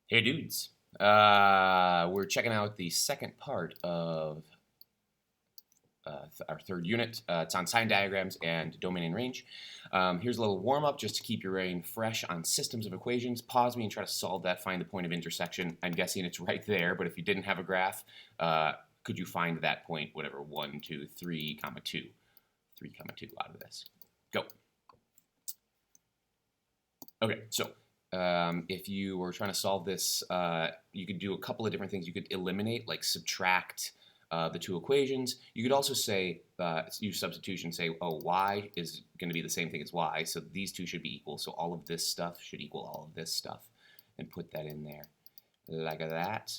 Hey dudes, we're checking out the second part of our third unit. It's on sign diagrams and domain and range. Here's a little warm up just to keep your brain fresh on systems of equations. Pause me and try to solve that, find the point of intersection. I'm guessing it's right there, but if you didn't have a graph, could you find that point, whatever, 1, 2, 3, comma 2, 3, comma 2 out of this? Go. Okay, so if you were trying to solve this, you could do a couple of different things. You could eliminate, like subtract the two equations. You could also say, use substitution, say, oh, y is going to be the same thing as y, so these two should be equal. So all of this stuff should equal all of this stuff, and put that in there like that.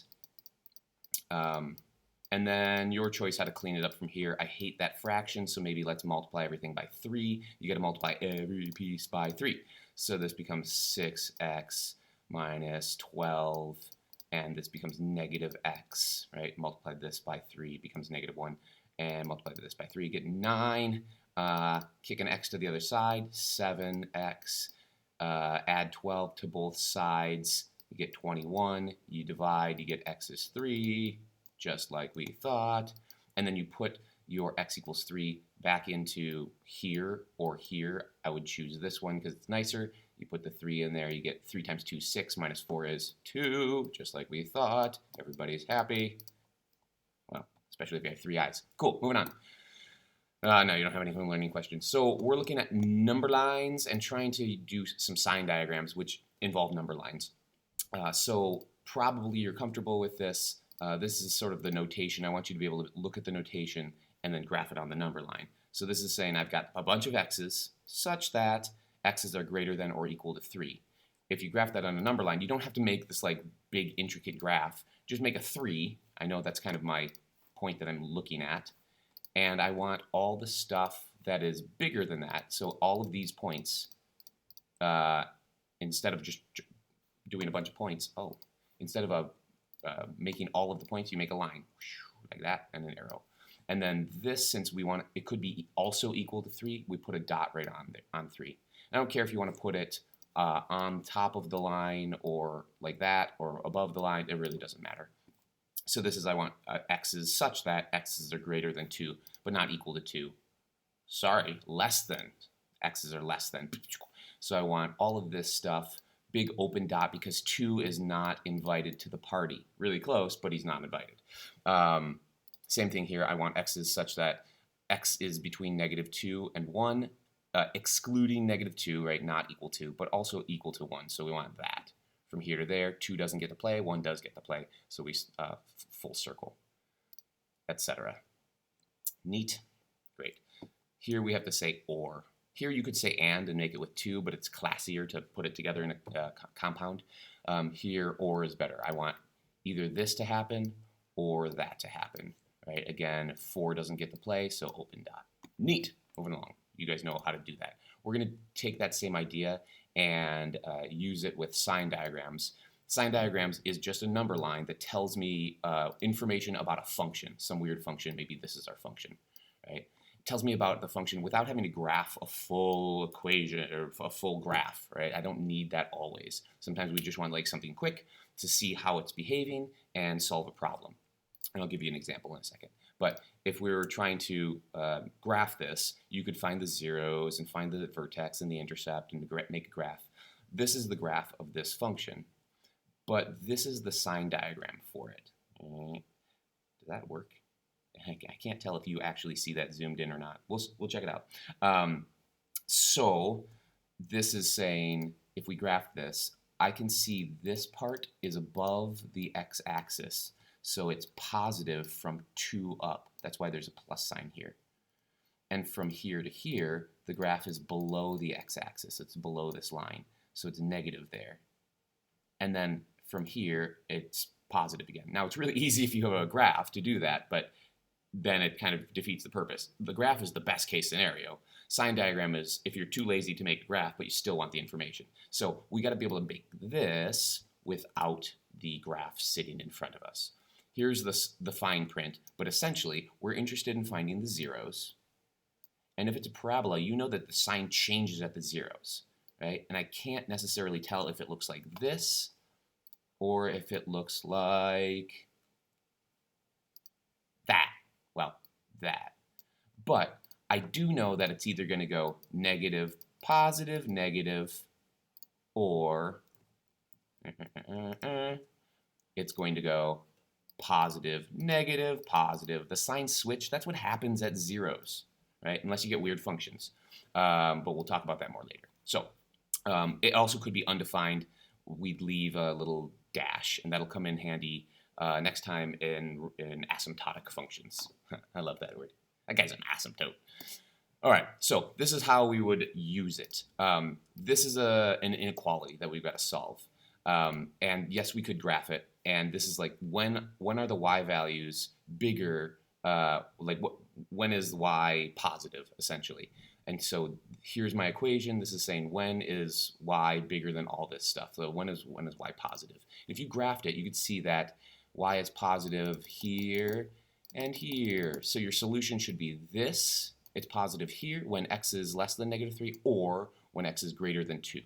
And then your choice how to clean it up from here. I hate that fraction, so maybe let's multiply everything by 3. You got to multiply every piece by 3. So this becomes 6x minus 12, and this becomes negative x, right? Multiply this by 3 becomes negative 1, and multiply this by 3, you get 9. Kick an x to the other side, 7x. Add 12 to both sides, you get 21. You divide, you get x is 3. Just like we thought, and then you put your x equals 3 back into here or here. I would choose this one because it's nicer. You put the 3 in there, you get 3 times 2, 6, minus 4 is 2, just like we thought. Everybody's happy. Well, especially if you have 3 eyes. Cool, moving on. No, you don't have any learning questions. So we're looking at number lines and trying to do some sign diagrams which involve number lines. So probably you're comfortable with this. This is sort of the notation. I want you to be able to look at the notation and then graph it on the number line. So this is saying I've got a bunch of x's such that x's are greater than or equal to 3. If you graph that on a number line, you don't have to make this like big intricate graph. Just make a 3. I know that's kind of my point that I'm looking at. And I want all the stuff that is bigger than that. So all of these points, instead of just doing a bunch of points, instead of making all of the points, you make a line like that and an arrow. And then this, since we want it could be also equal to 3, we put a dot right on 3. I don't care if you want to put it on top of the line or like that or above the line. It really doesn't matter. So this is I want x's such that x's are greater than 2, but not equal to 2. Sorry, less than. X's are less than. So I want all of this stuff big open dot because 2 is not invited to the party. Really close, but he's not invited. Same thing here. I want x's such that x is between negative 2 and 1, excluding negative 2, right? Not equal to, but also equal to 1. So we want that. From here to there, 2 doesn't get to play, 1 does get to play. So we full circle, etc. Neat. Great. Here we have to say or. Here you could say and make it with 2, but it's classier to put it together in a compound. Here, or is better. I want either this to happen or that to happen. Right? Again, 4 doesn't get to play, so open dot. Neat. Moving along. You guys know how to do that. We're going to take that same idea and use it with sign diagrams. Sign diagrams is just a number line that tells me information about a function, some weird function. Maybe this is our function. Right? Tells me about the function without having to graph a full equation or a full graph, right? I don't need that always. Sometimes we just want like something quick to see how it's behaving and solve a problem. And I'll give you an example in a second. But if we were trying to graph this, you could find the zeros and find the vertex and the intercept and make a graph. This is the graph of this function, but this is the sign diagram for it. Does that work? I can't tell if you actually see that zoomed in or not. We'll check it out. So this is saying if we graph this, I can see this part is above the x-axis. So it's positive from 2 up. That's why there's a plus sign here. And from here to here, the graph is below the x-axis. It's below this line. So it's negative there. And then from here, it's positive again. Now, it's really easy if you have a graph to do that, but then it kind of defeats the purpose. The graph is the best case scenario. Sign diagram is if you're too lazy to make a graph, but you still want the information. So we got to be able to make this without the graph sitting in front of us. Here's the fine print, but essentially we're interested in finding the zeros. And if it's a parabola, you know that the sign changes at the zeros, right? And I can't necessarily tell if it looks like this or if it looks like that. Well, that. But I do know that it's either going to go negative, positive, negative, or it's going to go positive, negative, positive. The signs switch. That's what happens at zeros, right? Unless you get weird functions. But we'll talk about that more later. So it also could be undefined. We'd leave a little dash, and that'll come in handy next time in asymptotic functions. I love that word. That guy's an asymptote. All right, so this is how we would use it. This is an inequality that we've got to solve. And yes, we could graph it. And this is like when are the y values bigger? When is y positive, essentially? And so here's my equation. This is saying when is y bigger than all this stuff? So when is y positive? If you graphed it, you could see that y is positive here and here. So your solution should be this. It's positive here when x is less than -3 or when x is greater than 2.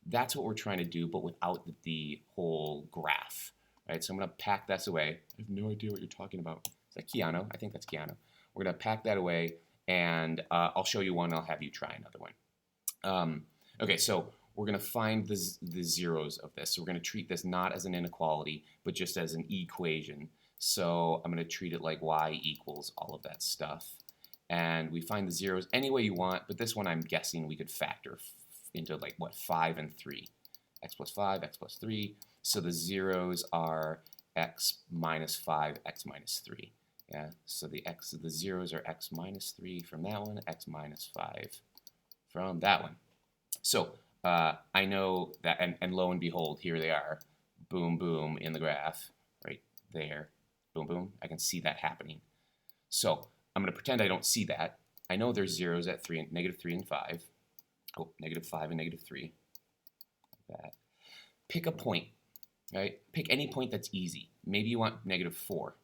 That's what we're trying to do, but without the whole graph. Right? So I'm going to pack this away. I have no idea what you're talking about. Is that Keanu? I think that's Keanu. We're going to pack that away, and I'll show you one. I'll have you try another one. Okay, so we're going to find the zeros of this. So we're going to treat this not as an inequality, but just as an equation. So I'm going to treat it like y equals all of that stuff. And we find the zeros any way you want, but this one I'm guessing we could factor into like, what, 5 and 3. X plus 5, x plus 3. So the zeros are x minus 5, x minus 3. Yeah, so the zeros are x minus 3 from that one, x minus 5 from that one. So I know that, and lo and behold, here they are. Boom, boom, in the graph, right there. Boom, boom. I can see that happening. So I'm going to pretend I don't see that. I know there's zeros at -3 and 5. Oh, -5 and -3. Like that. Pick a point, right? Pick any point that's easy. Maybe you want -4.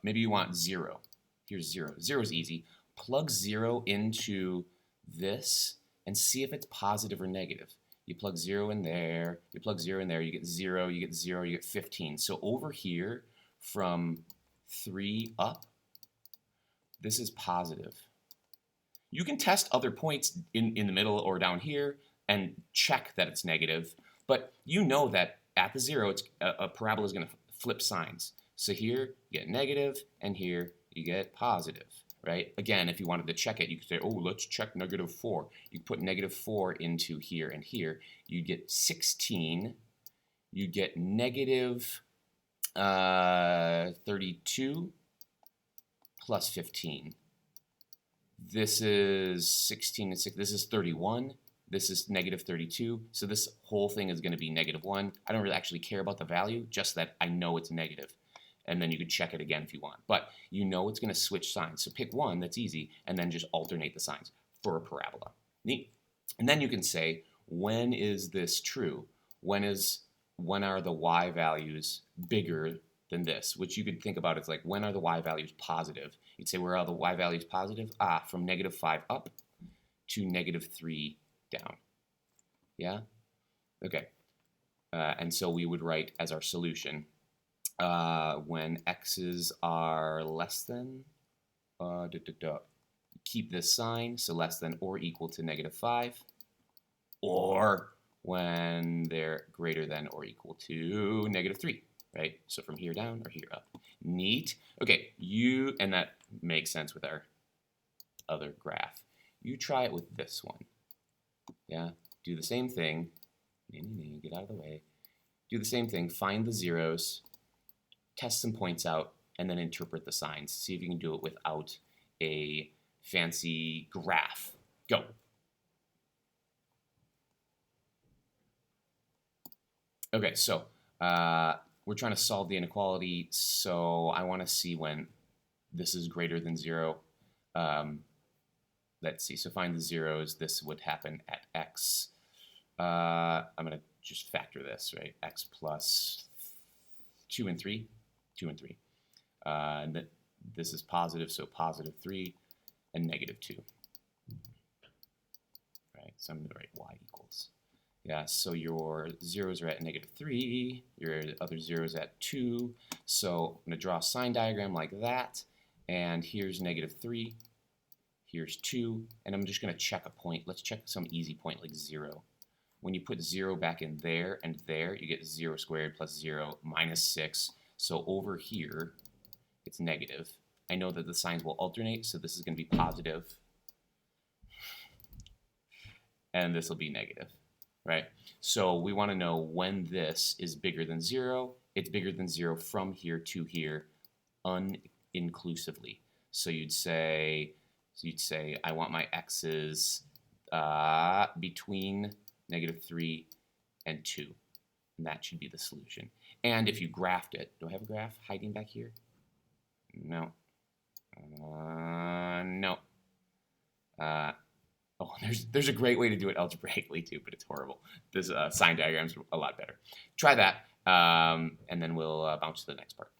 Maybe you want 0. Here's 0. 0 is easy. Plug 0 into this and see if it's positive or negative. You plug 0 in there. You plug 0 in there. You get 0. You get 0. You get 15. So over here, from 3 up, this is positive. You can test other points in the middle or down here and check that it's negative, but you know that at the 0, a parabola is going to flip signs. So here you get negative, and here you get positive, right? Again, if you wanted to check it, you could say, oh, let's check -4. You put -4 into here and here. You get 16. You get negative 32 plus 15. This is 16 and 6. This is 31. This is -32. So this whole thing is going to be -1. I don't really actually care about the value, just that I know it's negative. And then you could check it again if you want. But you know it's going to switch signs. So pick one, that's easy, and then just alternate the signs for a parabola. Neat. And then you can say, when is this true? When are the y values bigger than this? Which you could think about as like, when are the y values positive? You'd say, where are the y values positive? From -5 up to -3 down. Yeah? Okay. And so we would write as our solution, when x's are less than, keep this sign, so less than or equal to -5, or when they're greater than or equal to -3, right? So from here down or here up. Neat. Okay, and that makes sense with our other graph. You try it with this one. Yeah, do the same thing. Get out of the way. Do the same thing, find the zeros, test some points out, and then interpret the signs. See if you can do it without a fancy graph. Go. Okay, so we're trying to solve the inequality, so I want to see when this is greater than 0. Let's see, so find the zeros. This would happen at x. I'm going to just factor this, right? X plus 2 and 3. 2 and 3. And this is positive, so +3 and -2. Right, so I'm going to write y equals. Yeah, so your zeros are at -3, your other zeros at 2. So I'm going to draw a sign diagram like that, and here's -3, here's 2, and I'm just going to check a point. Let's check some easy point like 0. When you put 0 back in there and there, you get 0 squared plus 0 minus 6. So over here, it's negative. I know that the signs will alternate, so this is going to be positive, and this will be negative, right? So we want to know when this is bigger than 0. It's bigger than 0 from here to here, uninclusively. So you'd say I want my x's between -3 and 2, and that should be the solution. And if you graphed it, do I have a graph hiding back here? No. No. Oh, there's a great way to do it algebraically too, but it's horrible. This sign diagram's a lot better. Try that, and then we'll bounce to the next part.